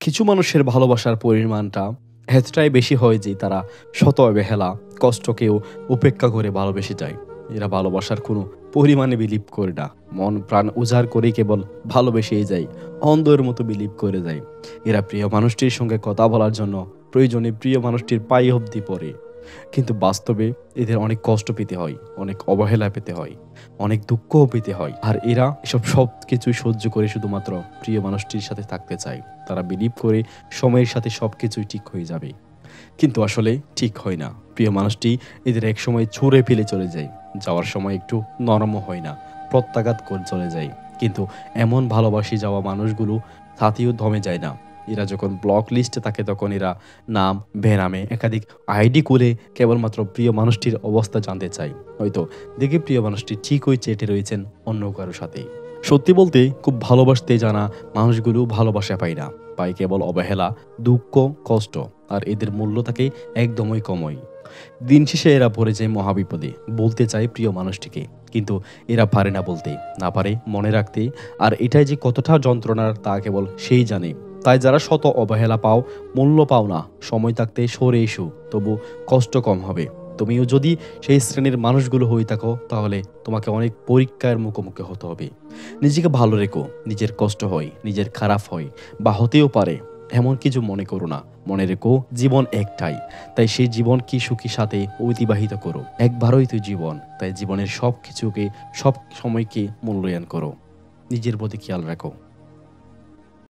কিছু মানুষের ভালোবাসার পরিমাণটা এতটাই বেশি হয় যে তারা শত অবহেলা, কষ্টকেও উপেক্ষা করে ভালোবেসে যায়। এরা ভালোবাসার কোনো পরিমাণে বিলিভ করে না। মন প্রাণ উজাড় করেই কেবল ভালোবেসেই যায়। অন্ধের মতো বিলিভ করে যায়। এরা প্রিয় মানুষটির সঙ্গে কথা বলার জন্য প্রয়োজনে প্রিয় মানুষটির পায়ে অবধি পড়ে। কিন্তু বাস্তবে এদের অনেক কষ্ট পেতে হয়, অনেক অবহেলা পেতে হয়, অনেক দুঃখও পেতে হয়। আর এরা এসব সবকিছুই সহ্য করে শুধুমাত্র প্রিয় মানুষটির সাথে থাকতে চায়। তারা বিলিভ করে সময়ের সাথে সবকিছুই ঠিক হয়ে যাবে। কিন্তু আসলে ঠিক হয় না। প্রিয় মানুষটি এদের একসময় ছুঁড়ে ফেলে চলে যায়। যাওয়ার সময় একটু নরমও হয় না, প্রত্যাঘাত করে চলে যায়। কিন্তু এমন ভালোবাসি যাওয়া মানুষগুলো সাথেও দমে যায় না। এরা যখন ব্লক লিস্টে থাকে তখন এরা নাম, বেনামে একাধিক আইডি খুলে কেবলমাত্র প্রিয় মানুষটির অবস্থা জানতে চায়। হয়তো দেখে প্রিয় মানুষটি ঠিকই চেটে রয়েছেন অন্য কারো সাথে। সত্যি বলতে খুব ভালোবাসতে জানা মানুষগুলো ভালোবাসা পায় না, পায় কেবল অবহেলা, দুঃখ, কষ্ট। আর এদের মূল্য থাকে একদমই কমই। দিন শেষে এরা পড়ে যায় মহাবিপদে। বলতে চায় প্রিয় মানুষটিকে, কিন্তু এরা পারে না বলতে, না পারে মনে রাখতে। আর এটাই যে কতটা যন্ত্রণার তা কেবল সেই জানে। তাই যারা শত অবহেলা পাও, মূল্য পাও না, সময় থাকতে সরে এসো, তবু কষ্ট কম হবে। তুমিও যদি সেই শ্রেণীর মানুষগুলো হয়ে থাকো তাহলে তোমাকে অনেক পরীক্ষার মুখোমুখি হতে হবে। নিজেকে ভালো রেখো। নিজের কষ্ট হয়, নিজের খারাপ হয়, বা হতেও পারে, এমন কিছু মনে করো না। মনে রেখো জীবন একটাই, তাই সেই জীবন কি সুখী সাথে অতিবাহিত করো। একবারই তো জীবন, তাই জীবনের সব কিছুকে, সব সময়কে মূল্যায়ন করো। নিজের প্রতি খেয়াল রাখো।